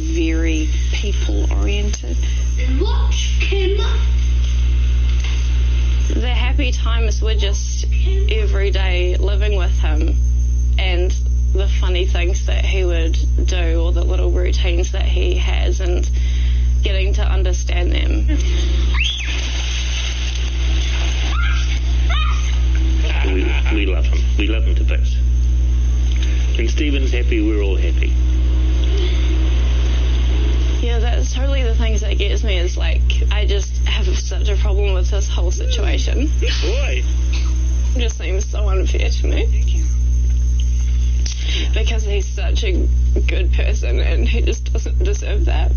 very people-oriented. Watch him. The happy times were just every day living with him, and the funny things that he would do, or the little routines that he has, and getting to understand them. We love him. We love him to bits. When Stephen's happy, we're all happy. Yeah, that's totally the things that gets me, is like, I just have such a problem with this whole situation. Good boy. It just seems so unfair to me. Because he's such a good person and he just doesn't deserve that.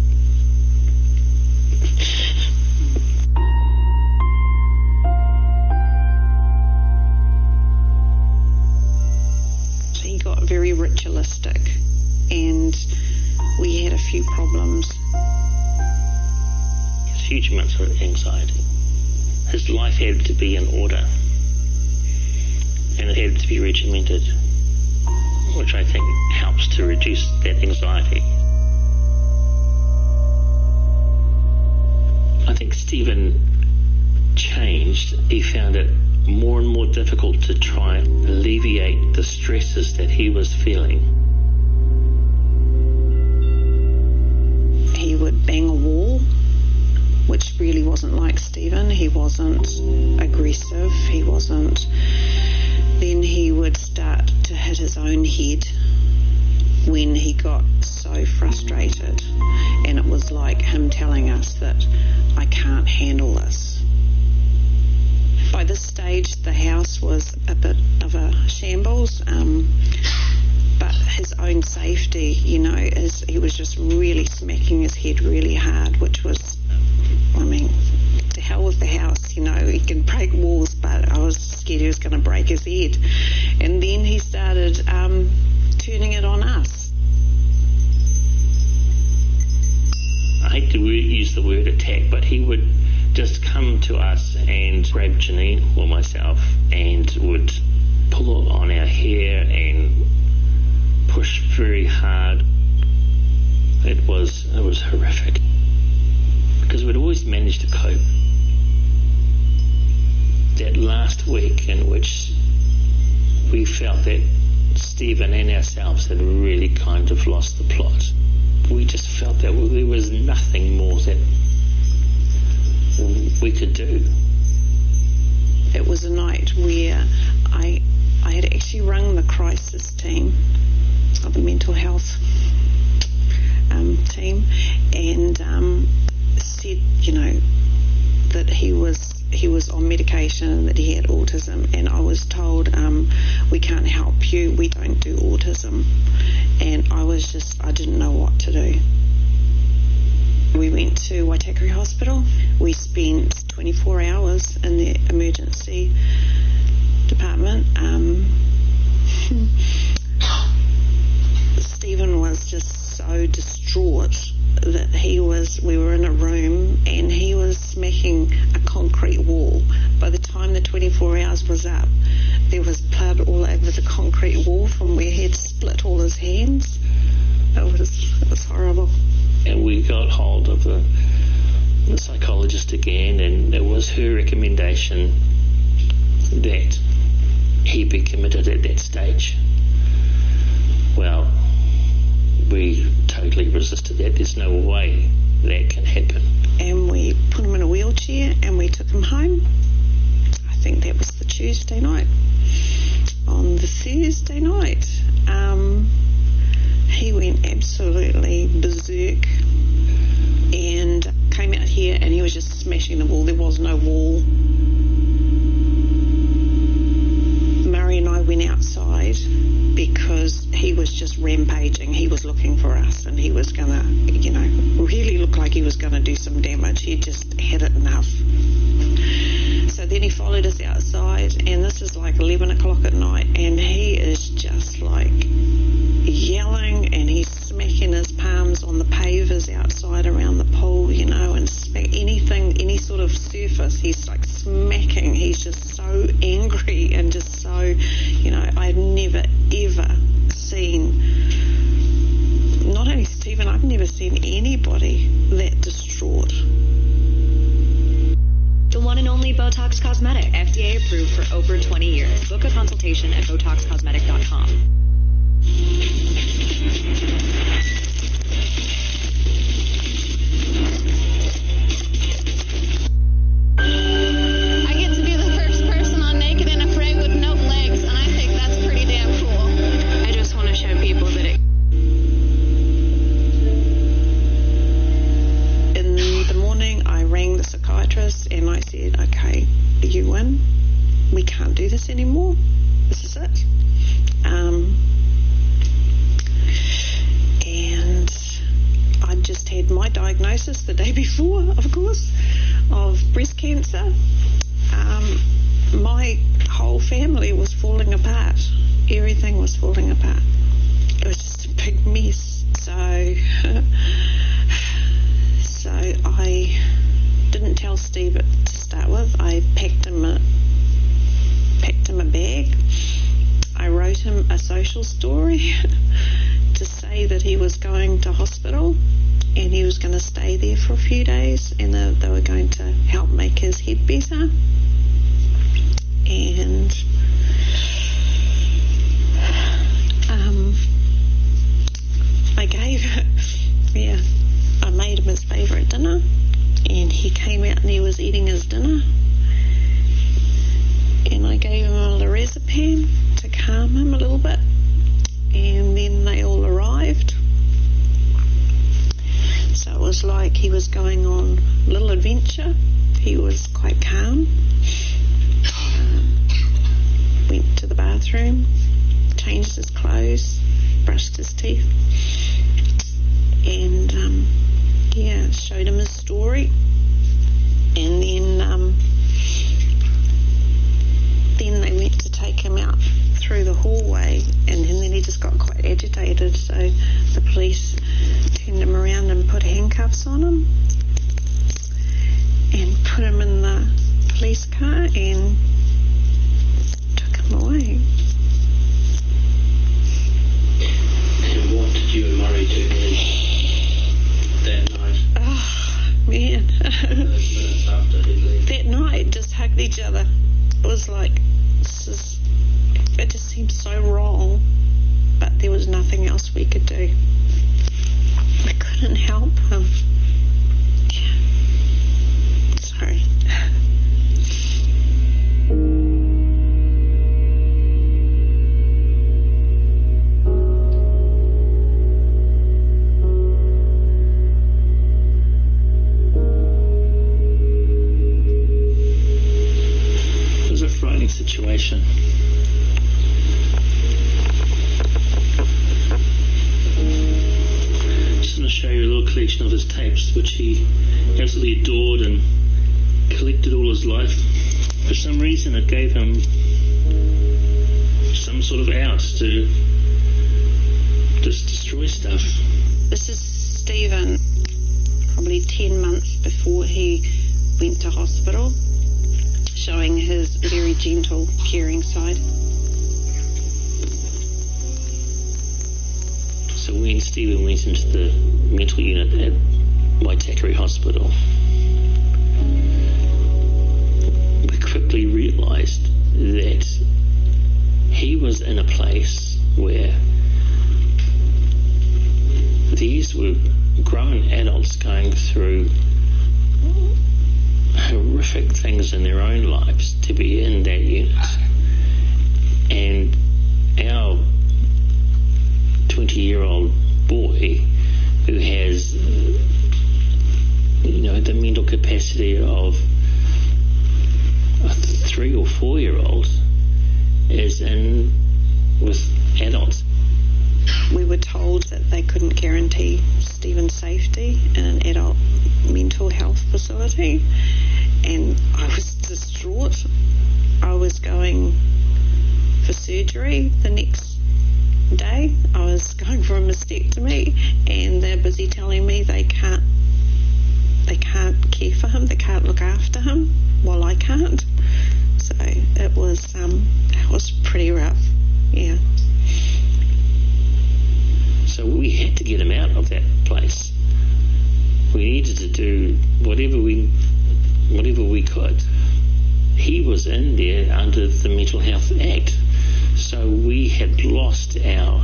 He got very ritualistic and we had a few problems. Huge amounts of anxiety. His life had to be in order and it had to be regimented, which I think helps to reduce that anxiety. I think Stephen changed. He found it more and more difficult to try and alleviate the stresses that he was feeling. He would bang a wall, which really wasn't like Stephen. He wasn't aggressive. He wasn't. Then he would start to hit his own head when he got so frustrated, and it was like him telling us that I can't handle this. By this stage the house was a bit of a shambles, but his own safety, is he was just really smacking his head really hard, which was, to hell with the house, he can break walls, but I was scared he was going to break his head. And then he started turning it on us. I hate to use the word attack, but he would just come to us and grab Janine or myself and would pull on our hair and push very hard. It was horrific, because we'd always managed to cope. That last week in which we felt that Stephen and ourselves had really kind of lost the plot, we just felt that there was nothing more that we could do. It was a night where I had actually rung the crisis team of the mental health team and said, that he was on medication and that he had autism, and I was told, we can't help you, we don't do autism. And I didn't know what to do. We went to Waitakere Hospital. We spent 24 hours in the emergency department. Stephen was just so distraught that we were in a room and he was smacking a concrete wall. By the time the 24 hours was up, there was blood all over the concrete wall from where he had split all his hands. It was horrible. And we got hold of the psychologist again, and it was her recommendation that he be committed at that stage. Well, we totally resisted that. There's no way that can happen. And we put him in a wheelchair and we took him home. I think that was the Tuesday night. On the Thursday night, he went absolutely berserk and came out here and he was just smashing the wall. There was no wall. Murray and I went outside because he was just rampaging. He was looking for us and he was going to, really look like he was going to do some damage. He just had it enough. So then he followed us outside, and this is like 11 o'clock at night, and he is just like yelling, and he's smacking his palms on the pavers outside around the pool, and anything, any sort of surface, he's like smacking. He's just so angry and just so, I've never ever seen, not only Stephen, I've never seen diagnosis the day before, of course, of breast cancer, my whole family was falling apart. Everything was falling apart. It was just a big mess. So I didn't tell Steve to start with. I packed him a bag. I wrote him a social story to say that he was going to hospital and he was going to stay there for a few days, and they were going to help make his head better. And I made him his favourite dinner, and he came out and he was eating his dinner, and I gave him a lorazepam to calm him a little bit, and then they all arrived. So it was like he was going on a little adventure. He was quite calm. Went to the bathroom, changed his clothes, brushed his teeth, and showed him his story. And then they went to take him out through the hallway, and then he just got quite agitated, so the police turned him around and put handcuffs on him and put him in the police car and took him away. And what did you and Murray do then that night? Oh, man. Those minutes after he left? That night, just hugged each other. It was like, it just seemed so wrong, but there was nothing else we could do. We couldn't help him. Sorry. It was a frightening situation. Just going to show you a little collection of his tapes, which he absolutely adored and collected all his life. For some reason, it gave him some sort of out to just destroy stuff. This is Stephen, probably 10 months before he went to hospital, showing his very gentle, caring side. So when Stephen went into the mental unit at Waitakere Hospital, we quickly realised that he was in a place where these were grown adults going through horrific things in their own lives to be in that unit. And our 20-year-old boy who has, the mental capacity of a 3 or 4-year-old is in with adults. We were told that they couldn't guarantee Stephen's safety in an adult mental health facility, and I was distraught. I was going for surgery the next day. I was going for a mastectomy, and they're busy telling me they can't care for him, they can't look after him while I can't. So it was pretty rough, yeah. So we had to get him out of that place. We needed to do whatever we could. He was in there under the Mental Health Act, so we had lost our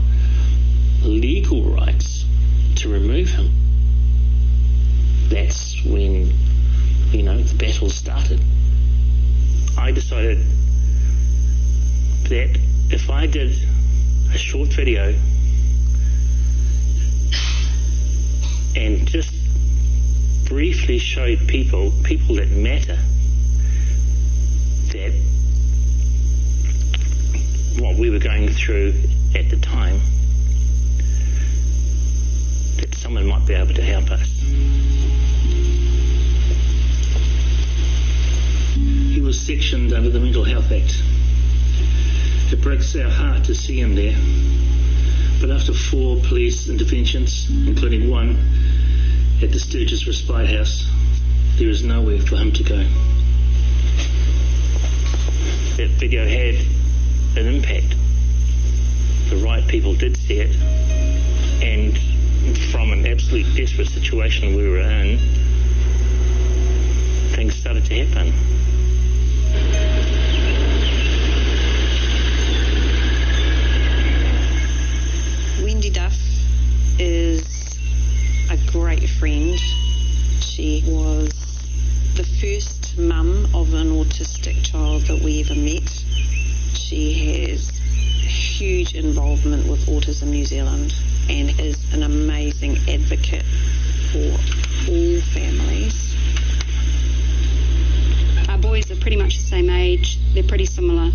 legal rights to remove him. That's when, the battle started. I decided that if I did a short video and just briefly showed people that matter, that what we were going through at the time, that someone might be able to help us. sectioned under the Mental Health Act. It breaks our heart to see him there. But after 4 police interventions, including one at the Sturgis Respite House, there is nowhere for him to go. That video had an impact. The right people did see it, and from an absolute desperate situation we were in, things started to happen. Wendy Duff is a great friend. She was the first mum of an autistic child that we ever met. She has huge involvement with Autism New Zealand and is an amazing advocate for all families. Our boys are pretty much the same age. They're pretty similar.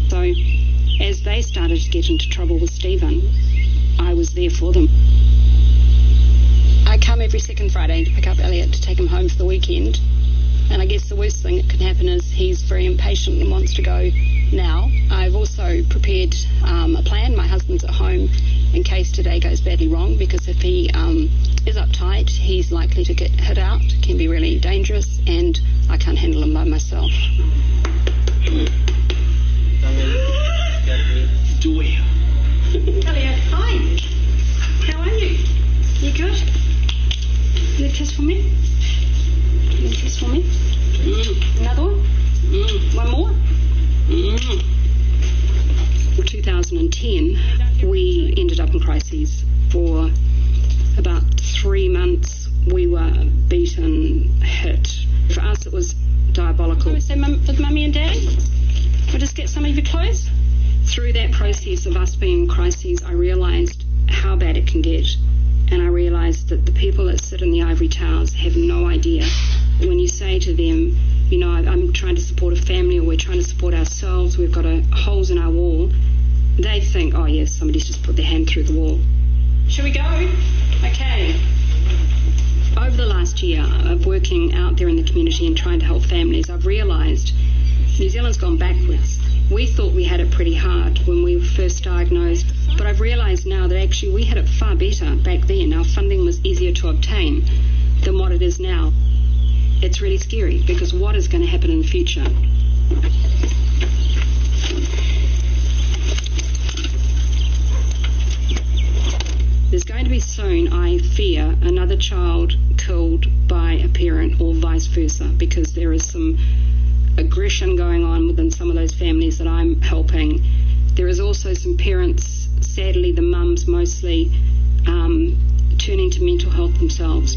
So as they started to get into trouble with Stephen, I was there for them. I come every second Friday to pick up Elliot to take him home for the weekend. And I guess the worst thing that can happen is he's very impatient and wants to go now. I've also prepared a plan. My husband's at home in case today goes badly wrong, because if he is uptight, he's likely to get hit out. It can be really dangerous, and I can't handle him by myself. Elliot, hi. How are you? You good? You need a kiss for me? You need a kiss for me? Another one? One more? In 2010, we ended up in crises. For about 3 months, we were beaten, hit. For us, it was diabolical. We say with Mummy and Daddy? We'll just get some of your clothes? Through that process of us being in crises, I realised how bad it can get. And I realised that the people that sit in the ivory towers have no idea. When you say to them, you know, I'm trying to support a family, or we're trying to support ourselves, we've got holes in our wall, they think, oh yes, somebody's just put their hand through the wall. Shall we go? Okay. Over the last year of working out there in the community and trying to help families, I've realised New Zealand's gone backwards. We thought we had it pretty hard when we were first diagnosed, but I've realised now that actually we had it far better back then. Our funding was easier to obtain than what it is now. It's really scary, because what is going to happen in the future? There's going to be soon, I fear, another child killed by a parent or vice versa, because there is some aggression going on within some of those families that I'm helping. There is also some parents, sadly the mums mostly, turning to mental health themselves.